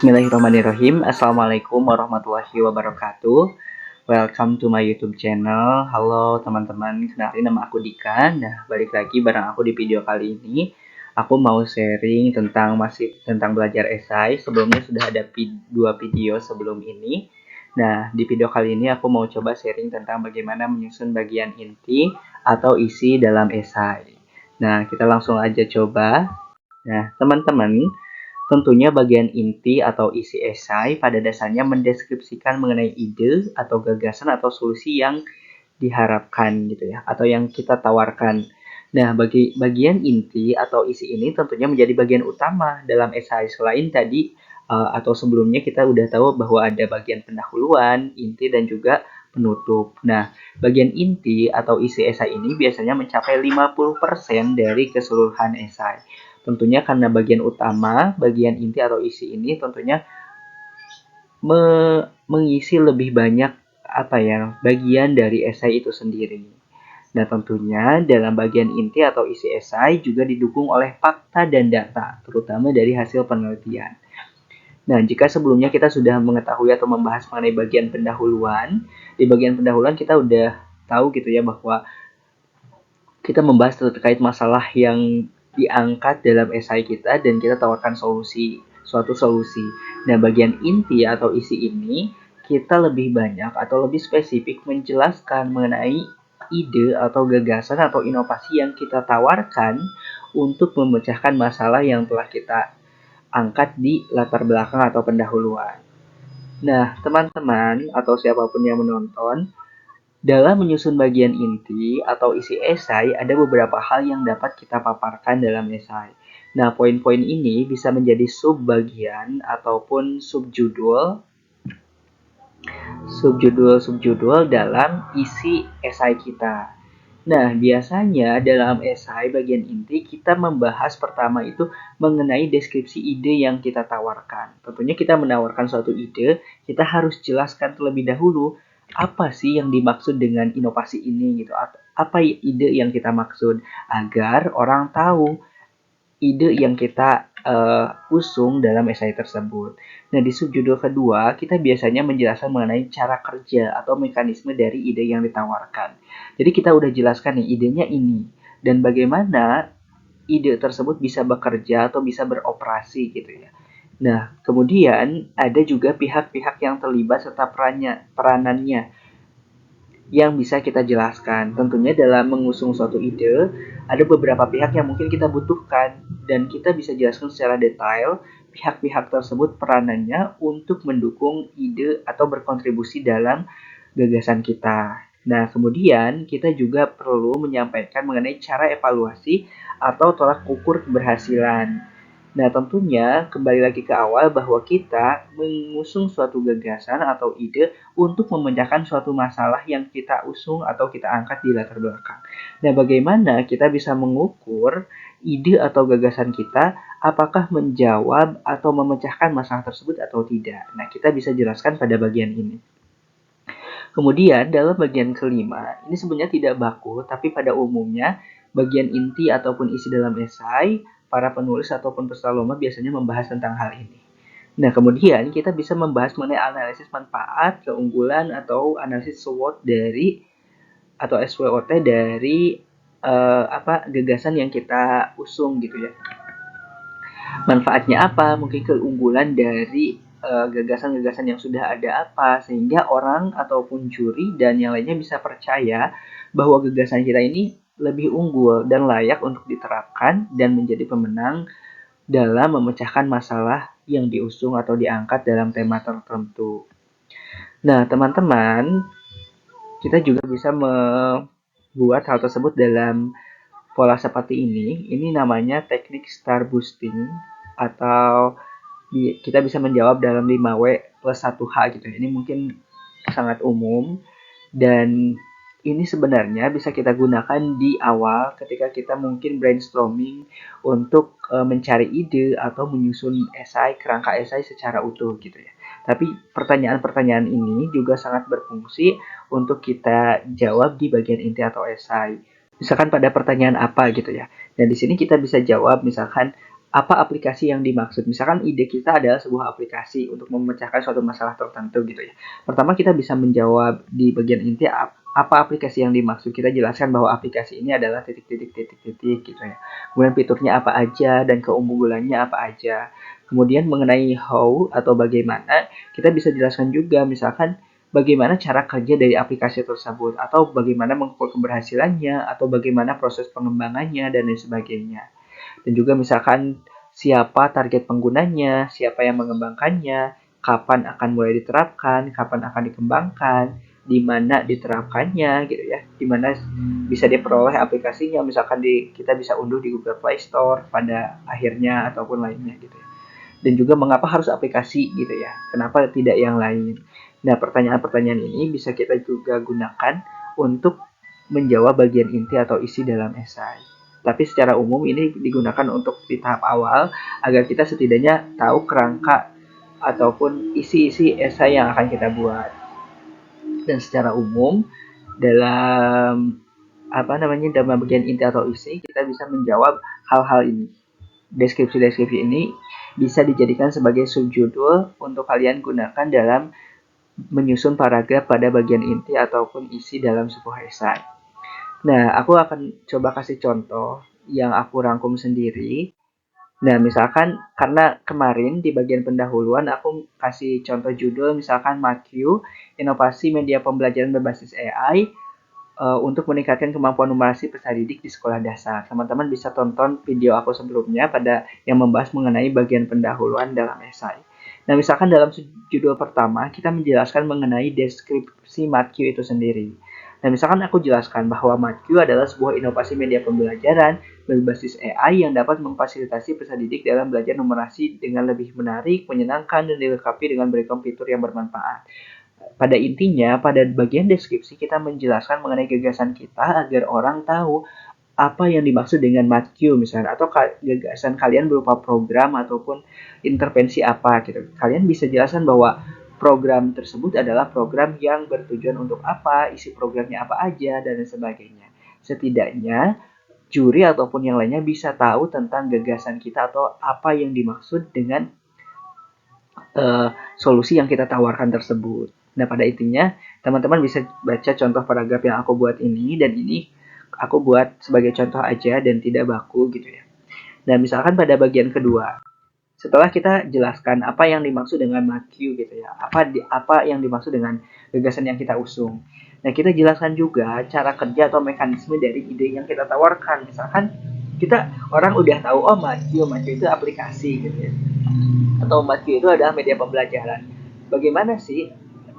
Bismillahirrahmanirrahim. Assalamualaikum warahmatullahi wabarakatuh. Welcome to my YouTube channel. Halo teman-teman, kenalin nama aku Dika. Nah, balik lagi bareng aku di video kali ini. Aku mau sharing masih tentang belajar esai. Sebelumnya sudah ada dua video sebelum ini. Nah, di video kali ini aku mau coba sharing tentang bagaimana menyusun bagian inti atau isi dalam esai. Nah, kita langsung aja coba. Nah, teman-teman, tentunya bagian inti atau isi esai pada dasarnya mendeskripsikan mengenai ide atau gagasan atau solusi yang diharapkan gitu ya, atau yang kita tawarkan. Nah, bagi bagian inti atau isi ini tentunya menjadi bagian utama dalam esai. Selain tadi atau sebelumnya kita udah tahu bahwa ada bagian pendahuluan, inti, dan juga penutup. Nah, bagian inti atau isi esai ini biasanya mencapai 50% dari keseluruhan esai. Tentunya karena bagian utama, bagian inti atau isi ini tentunya mengisi lebih banyak bagian dari esai itu sendiri. Nah, tentunya dalam bagian inti atau isi esai juga didukung oleh fakta dan data, terutama dari hasil penelitian. Nah, jika sebelumnya kita sudah mengetahui atau membahas mengenai bagian pendahuluan, di bagian pendahuluan kita udah tahu gitu ya bahwa kita membahas terkait masalah yang diangkat dalam esai kita dan kita tawarkan suatu solusi. Nah, bagian inti atau isi ini kita lebih banyak atau lebih spesifik menjelaskan mengenai ide atau gagasan atau inovasi yang kita tawarkan untuk memecahkan masalah yang telah kita angkat di latar belakang atau pendahuluan. Nah, teman-teman atau siapapun yang menonton, dalam menyusun bagian inti atau isi esai, ada beberapa hal yang dapat kita paparkan dalam esai. Nah, poin-poin ini bisa menjadi subbagian ataupun subjudul dalam isi esai kita. Nah, biasanya dalam esai bagian inti kita membahas pertama itu mengenai deskripsi ide yang kita tawarkan. Tentunya kita menawarkan suatu ide, kita harus jelaskan terlebih dahulu apa sih yang dimaksud dengan inovasi ini gitu. Apa ide yang kita maksud agar orang tahu ide yang kita usung dalam esai tersebut. Nah, di subjudul kedua, kita biasanya menjelaskan mengenai cara kerja atau mekanisme dari ide yang ditawarkan. Jadi kita udah jelaskan nih idenya ini dan bagaimana ide tersebut bisa bekerja atau bisa beroperasi gitu ya. Nah, kemudian ada juga pihak-pihak yang terlibat serta peranannya yang bisa kita jelaskan. Tentunya dalam mengusung suatu ide, ada beberapa pihak yang mungkin kita butuhkan dan kita bisa jelaskan secara detail pihak-pihak tersebut peranannya untuk mendukung ide atau berkontribusi dalam gagasan kita. Nah, kemudian kita juga perlu menyampaikan mengenai cara evaluasi atau tolak ukur keberhasilan. Nah, tentunya kembali lagi ke awal bahwa kita mengusung suatu gagasan atau ide untuk memecahkan suatu masalah yang kita usung atau kita angkat di latar belakang. Nah, bagaimana kita bisa mengukur ide atau gagasan kita apakah menjawab atau memecahkan masalah tersebut atau tidak. Nah, kita bisa jelaskan pada bagian ini. Kemudian dalam bagian kelima, ini sebenarnya tidak baku, tapi pada umumnya bagian inti ataupun isi dalam esai, para penulis ataupun peserta lomba biasanya membahas tentang hal ini. Nah, kemudian kita bisa membahas mengenai analisis manfaat, keunggulan, atau analisis SWOT atau SWOT dari gagasan yang kita usung gitu ya. Manfaatnya apa? Mungkin keunggulan dari gagasan-gagasan yang sudah ada apa, sehingga orang ataupun juri dan yang lainnya bisa percaya bahwa gagasan kita ini lebih unggul dan layak untuk diterapkan dan menjadi pemenang dalam memecahkan masalah yang diusung atau diangkat dalam tema tertentu. Nah, teman-teman, kita juga bisa membuat hal tersebut dalam pola seperti ini. Ini namanya teknik star boosting atau kita bisa menjawab dalam 5W plus 1H gitu. Ini mungkin sangat umum dan ini sebenarnya bisa kita gunakan di awal ketika kita mungkin brainstorming untuk mencari ide atau menyusun kerangka esai secara utuh gitu ya. Tapi pertanyaan-pertanyaan ini juga sangat berfungsi untuk kita jawab di bagian inti atau esai. Misalkan pada pertanyaan apa gitu ya. Dan di sini kita bisa jawab misalkan apa aplikasi yang dimaksud. Misalkan ide kita adalah sebuah aplikasi untuk memecahkan suatu masalah tertentu gitu ya. Pertama kita bisa menjawab di bagian inti apa aplikasi yang dimaksud. Kita jelaskan bahwa aplikasi ini adalah titik-titik gitu ya. Kemudian fiturnya apa aja dan keunggulannya apa aja. Kemudian mengenai how atau bagaimana, kita bisa jelaskan juga misalkan bagaimana cara kerja dari aplikasi tersebut atau bagaimana mengukur keberhasilannya atau bagaimana proses pengembangannya dan lain sebagainya. Dan juga misalkan siapa target penggunanya, siapa yang mengembangkannya, kapan akan mulai diterapkan, kapan akan dikembangkan, di mana diterapkannya gitu ya, di mana bisa diperoleh aplikasinya, misalkan kita bisa unduh di Google Play Store pada akhirnya ataupun lainnya gitu ya. Dan juga mengapa harus aplikasi gitu ya, kenapa tidak yang lain. Nah, pertanyaan-pertanyaan ini bisa kita juga gunakan untuk menjawab bagian inti atau isi dalam esai. Tapi secara umum ini digunakan untuk di tahap awal agar kita setidaknya tahu kerangka ataupun isi-isi esai yang akan kita buat. Dan secara umum dalam dalam bagian inti atau isi kita bisa menjawab hal-hal ini. Deskripsi-deskripsi ini bisa dijadikan sebagai subjudul untuk kalian gunakan dalam menyusun paragraf pada bagian inti ataupun isi dalam sebuah esai. Nah, aku akan coba kasih contoh yang aku rangkum sendiri. Nah, misalkan karena kemarin di bagian pendahuluan aku kasih contoh judul misalkan MATQ, Inovasi Media Pembelajaran Berbasis AI untuk meningkatkan kemampuan numerasi peserta didik di sekolah dasar. Teman-teman bisa tonton video aku sebelumnya pada yang membahas mengenai bagian pendahuluan dalam esai. Nah, misalkan dalam judul pertama kita menjelaskan mengenai deskripsi MATQ itu sendiri. Nah, misalkan aku jelaskan bahwa MATQ adalah sebuah inovasi media pembelajaran berbasis AI yang dapat memfasilitasi peserta didik dalam belajar numerasi dengan lebih menarik, menyenangkan, dan dilengkapi dengan beragam fitur yang bermanfaat. Pada intinya, pada bagian deskripsi kita menjelaskan mengenai gagasan kita agar orang tahu apa yang dimaksud dengan MATQ misalnya, atau gagasan kalian berupa program ataupun intervensi apa gitu. Kalian bisa jelaskan bahwa program tersebut adalah program yang bertujuan untuk apa, isi programnya apa aja, dan lain sebagainya. Setidaknya juri ataupun yang lainnya bisa tahu tentang gagasan kita atau apa yang dimaksud dengan solusi yang kita tawarkan tersebut. Nah, pada intinya teman-teman bisa baca contoh paragraf yang aku buat ini, dan ini aku buat sebagai contoh aja dan tidak baku gitu ya. Dan misalkan pada bagian kedua, setelah kita jelaskan apa yang dimaksud dengan MATQ gitu ya, apa yang dimaksud dengan gagasan yang kita usung. Nah, kita jelaskan juga cara kerja atau mekanisme dari ide yang kita tawarkan. Misalkan kita orang udah tahu MATQ itu aplikasi gitu ya, atau MATQ itu adalah media pembelajaran. Bagaimana sih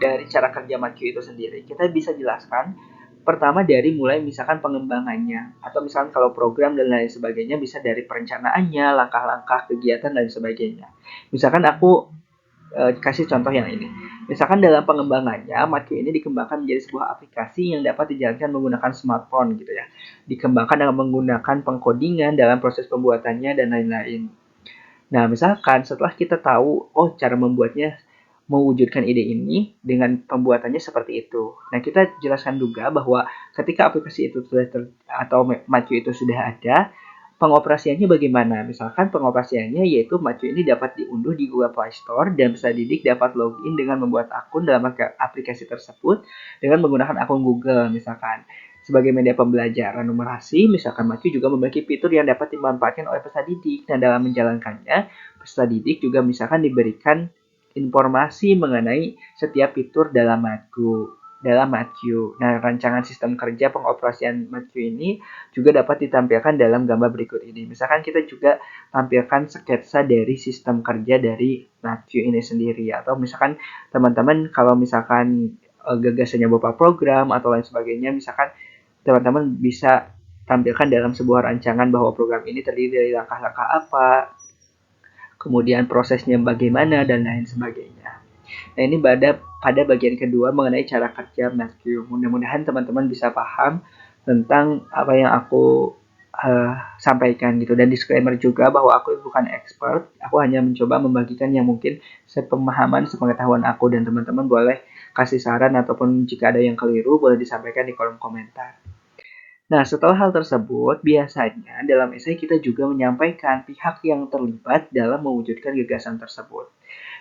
dari cara kerja MATQ itu sendiri? Kita bisa jelaskan pertama dari mulai misalkan pengembangannya, atau misalkan kalau program dan lain sebagainya bisa dari perencanaannya, langkah-langkah kegiatan dan sebagainya. Misalkan aku kasih contoh yang ini. Misalkan dalam pengembangannya, MATQ ini dikembangkan menjadi sebuah aplikasi yang dapat dijalankan menggunakan smartphone gitu ya. Dikembangkan dengan menggunakan pengkodingan dalam proses pembuatannya dan lain-lain. Nah, misalkan setelah kita tahu, cara membuatnya, mewujudkan ide ini dengan pembuatannya seperti itu. Nah, kita jelaskan juga bahwa ketika aplikasi itu sudah atau MATQ itu sudah ada, pengoperasiannya bagaimana? Misalkan pengoperasiannya yaitu MATQ ini dapat diunduh di Google Play Store dan peserta didik dapat login dengan membuat akun dalam aplikasi tersebut dengan menggunakan akun Google misalkan. Sebagai media pembelajaran numerasi, misalkan MATQ juga memiliki fitur yang dapat dimanfaatkan oleh peserta didik. Dan dalam menjalankannya, peserta didik juga misalkan diberikan informasi mengenai setiap fitur dalam MATQ. Nah, rancangan sistem kerja pengoperasian MATQ ini juga dapat ditampilkan dalam gambar berikut ini. Misalkan kita juga tampilkan sketsa dari sistem kerja dari MATQ ini sendiri. Atau misalkan teman-teman kalau misalkan gagasannya berupa program atau lain sebagainya, misalkan teman-teman bisa tampilkan dalam sebuah rancangan bahwa program ini terdiri dari langkah-langkah apa, kemudian prosesnya bagaimana, dan lain sebagainya. Nah, ini pada bagian kedua mengenai cara kerja MATQ. Mudah-mudahan teman-teman bisa paham tentang apa yang aku sampaikan gitu. Dan disclaimer juga bahwa aku bukan expert, aku hanya mencoba membagikan yang mungkin sepemahaman, sepengetahuan aku, dan teman-teman boleh kasih saran ataupun jika ada yang keliru boleh disampaikan di kolom komentar. Nah, setelah hal tersebut, biasanya dalam esai kita juga menyampaikan pihak yang terlibat dalam mewujudkan gagasan tersebut.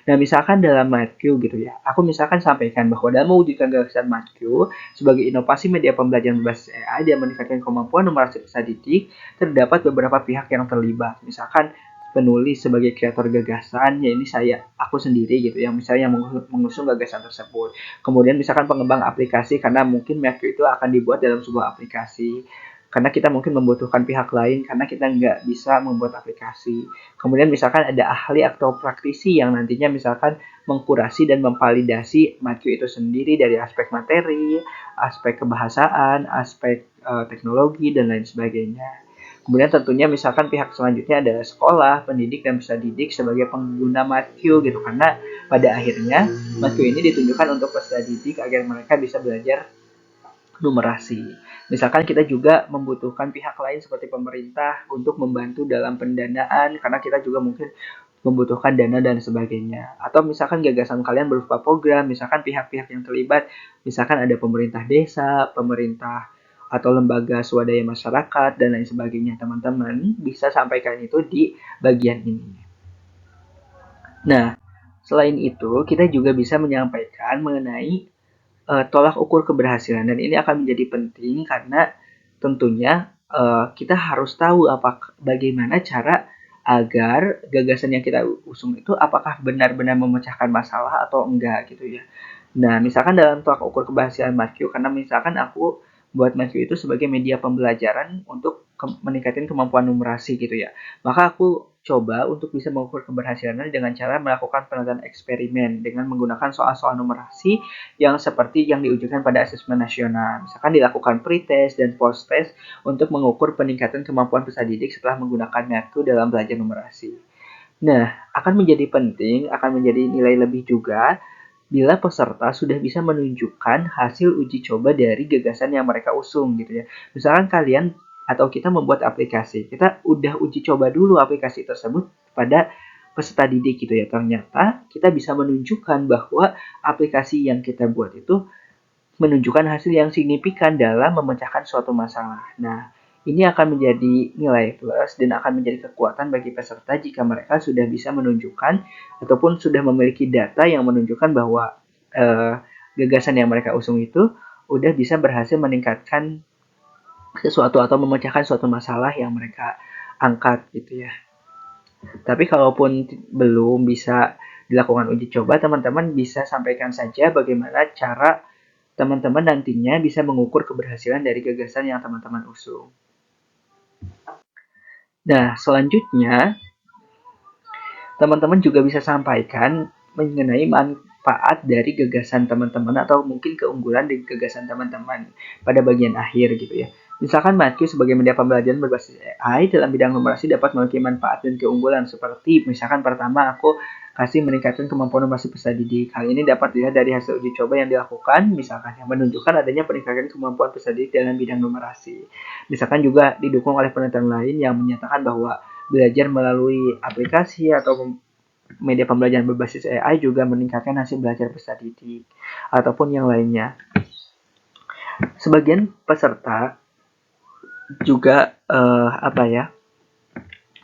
Nah, misalkan dalam Matthew gitu ya, aku misalkan sampaikan bahwa dalam mewujudkan gagasan Matthew sebagai inovasi media pembelajaran berbasis AI dan meningkatkan kemampuan numerasi peserta didik, terdapat beberapa pihak yang terlibat. Misalkan penulis sebagai kreator gagasan, ya ini aku sendiri gitu yang misalnya yang mengusung gagasan tersebut. Kemudian misalkan pengembang aplikasi karena mungkin Matthew itu akan dibuat dalam sebuah aplikasi. Karena kita mungkin membutuhkan pihak lain karena kita nggak bisa membuat aplikasi. Kemudian misalkan ada ahli atau praktisi yang nantinya misalkan mengkurasi dan memvalidasi Matthew itu sendiri dari aspek materi, aspek kebahasaan, aspek teknologi, dan lain sebagainya. Kemudian tentunya misalkan pihak selanjutnya adalah sekolah, pendidik, dan peserta didik sebagai pengguna Matthew gitu. Karena pada akhirnya Matthew ini ditunjukkan untuk peserta didik agar mereka bisa belajar numerasi. Misalkan kita juga membutuhkan pihak lain seperti pemerintah untuk membantu dalam pendanaan karena kita juga mungkin membutuhkan dana dan sebagainya. Atau misalkan gagasan kalian berupa program, misalkan pihak-pihak yang terlibat, misalkan ada pemerintah desa, pemerintah atau lembaga swadaya masyarakat dan lain sebagainya. Teman-teman bisa sampaikan itu di bagian ini. Nah, selain itu kita juga bisa menyampaikan mengenai tolak ukur keberhasilan dan ini akan menjadi penting karena tentunya kita harus tahu bagaimana cara agar gagasan yang kita usung itu apakah benar-benar memecahkan masalah atau enggak gitu ya. Nah, misalkan dalam tolak ukur keberhasilan Matthew, karena misalkan aku buat Matthew itu sebagai media pembelajaran untuk meningkatkan kemampuan numerasi gitu ya. Maka aku coba untuk bisa mengukur keberhasilannya dengan cara melakukan penelitian eksperimen dengan menggunakan soal-soal numerasi yang seperti yang diujikan pada asesmen nasional. Misalkan dilakukan pre-test dan post-test untuk mengukur peningkatan kemampuan peserta didik setelah menggunakan Matthew dalam belajar numerasi. Nah, akan menjadi penting, akan menjadi nilai lebih juga bila peserta sudah bisa menunjukkan hasil uji coba dari gagasan yang mereka usung gitu ya. Misalkan kalian atau kita membuat aplikasi, kita udah uji coba dulu aplikasi tersebut pada peserta didik gitu ya. Ternyata kita bisa menunjukkan bahwa aplikasi yang kita buat itu menunjukkan hasil yang signifikan dalam memecahkan suatu masalah. Nah, ini akan menjadi nilai plus dan akan menjadi kekuatan bagi peserta jika mereka sudah bisa menunjukkan ataupun sudah memiliki data yang menunjukkan bahwa gagasan yang mereka usung itu udah bisa berhasil meningkatkan sesuatu atau memecahkan suatu masalah yang mereka angkat gitu ya. Tapi kalaupun belum bisa dilakukan uji coba, teman-teman bisa sampaikan saja bagaimana cara teman-teman nantinya bisa mengukur keberhasilan dari gagasan yang teman-teman usung. Nah, selanjutnya, teman-teman juga bisa sampaikan mengenai manfaat dari gagasan teman-teman atau mungkin keunggulan dari gagasan teman-teman pada bagian akhir gitu ya. Misalkan Matthew sebagai media pembelajaran berbasis AI dalam bidang numerasi dapat memiliki manfaat dan keunggulan seperti misalkan pertama aku kasih meningkatkan kemampuan numerasi peserta didik. Hal ini dapat dilihat dari hasil uji coba yang dilakukan, misalkan yang menunjukkan adanya peningkatan kemampuan peserta didik dalam bidang numerasi. Misalkan juga didukung oleh penelitian lain yang menyatakan bahwa belajar melalui aplikasi atau media pembelajaran berbasis AI juga meningkatkan hasil belajar peserta didik ataupun yang lainnya. Sebagian peserta juga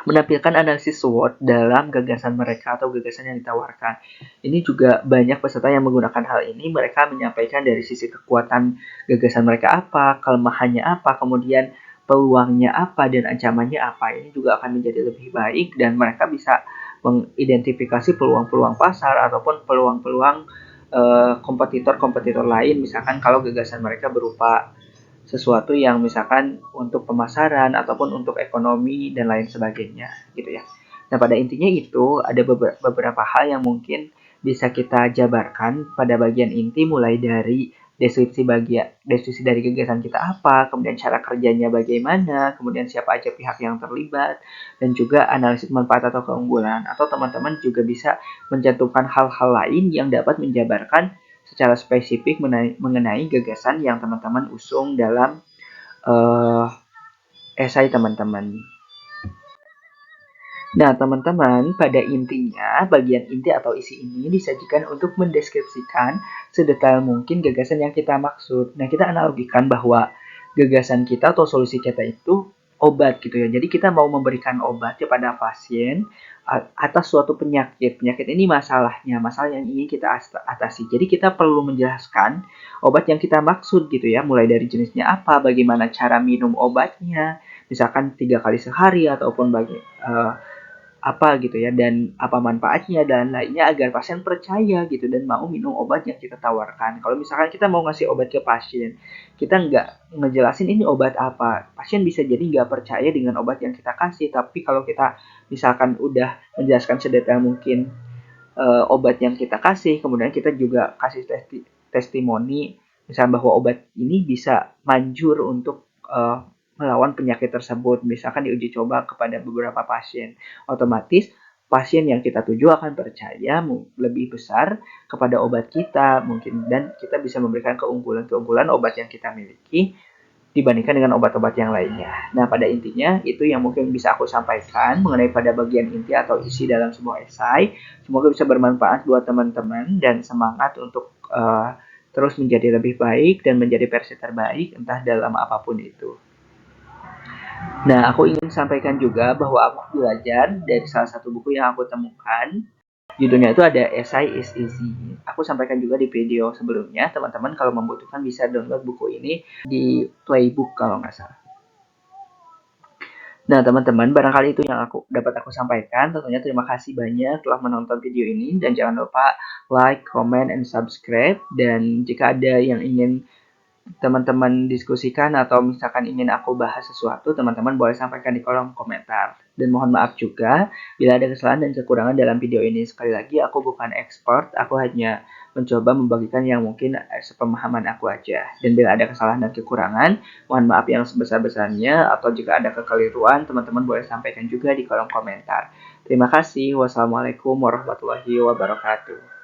menampilkan analisis SWOT dalam gagasan mereka atau gagasan yang ditawarkan. Ini juga banyak peserta yang menggunakan hal ini. Mereka menyampaikan dari sisi kekuatan gagasan mereka apa, kelemahannya apa, kemudian peluangnya apa, dan ancamannya apa. Ini juga akan menjadi lebih baik dan mereka bisa mengidentifikasi peluang-peluang pasar ataupun peluang-peluang kompetitor-kompetitor lain. Misalkan kalau gagasan mereka berupa sesuatu yang misalkan untuk pemasaran ataupun untuk ekonomi dan lain sebagainya gitu ya. Nah, pada intinya itu ada beberapa hal yang mungkin bisa kita jabarkan pada bagian inti mulai dari deskripsi dari gagasan kita apa, kemudian cara kerjanya bagaimana, kemudian siapa aja pihak yang terlibat, dan juga analisis manfaat atau keunggulan. Atau teman-teman juga bisa mencantumkan hal-hal lain yang dapat menjabarkan secara spesifik mengenai gagasan yang teman-teman usung dalam esai teman-teman. Nah, teman-teman, pada intinya, bagian inti atau isi ini disajikan untuk mendeskripsikan sedetail mungkin gagasan yang kita maksud. Nah, kita analogikan bahwa gagasan kita atau solusi kita itu obat gitu ya. Jadi kita mau memberikan obat kepada pasien atas suatu penyakit. Penyakit ini masalahnya, masalah yang ingin kita atasi. Jadi kita perlu menjelaskan obat yang kita maksud gitu ya, mulai dari jenisnya apa, bagaimana cara minum obatnya, misalkan 3 kali sehari ataupun apa gitu ya, dan apa manfaatnya dan lainnya agar pasien percaya gitu dan mau minum obat yang kita tawarkan. Kalau misalkan kita mau ngasih obat ke pasien, kita nggak ngejelasin ini obat apa, pasien bisa jadi nggak percaya dengan obat yang kita kasih. Tapi kalau kita misalkan udah menjelaskan sedetail mungkin obat yang kita kasih, kemudian kita juga kasih testimoni misalnya bahwa obat ini bisa manjur untuk melawan penyakit tersebut, misalkan diuji coba kepada beberapa pasien, otomatis pasien yang kita tuju akan percaya lebih besar kepada obat kita mungkin, dan kita bisa memberikan keunggulan-keunggulan obat yang kita miliki dibandingkan dengan obat-obat yang lainnya. Nah, pada intinya itu yang mungkin bisa aku sampaikan mengenai pada bagian inti atau isi dalam sebuah esai. Semoga bisa bermanfaat buat teman-teman dan semangat untuk terus menjadi lebih baik dan menjadi versi terbaik entah dalam apapun itu. Nah, aku ingin sampaikan juga bahwa aku belajar dari salah satu buku yang aku temukan. Judulnya itu ada Essay is Easy. Aku sampaikan juga di video sebelumnya. Teman-teman kalau membutuhkan bisa download buku ini di Playbook kalau nggak salah. Nah, teman-teman, barangkali itu yang dapat aku sampaikan. Tentunya terima kasih banyak telah menonton video ini. Dan jangan lupa like, comment, and subscribe. Dan jika ada yang ingin teman-teman diskusikan atau misalkan ingin aku bahas sesuatu, teman-teman boleh sampaikan di kolom komentar. Dan mohon maaf juga bila ada kesalahan dan kekurangan dalam video ini. Sekali lagi, aku bukan expert, aku hanya mencoba membagikan yang mungkin sepemahaman aku aja. Dan bila ada kesalahan dan kekurangan, mohon maaf yang sebesar-besarnya, atau jika ada kekeliruan, teman-teman boleh sampaikan juga di kolom komentar. Terima kasih. Wassalamualaikum warahmatullahi wabarakatuh.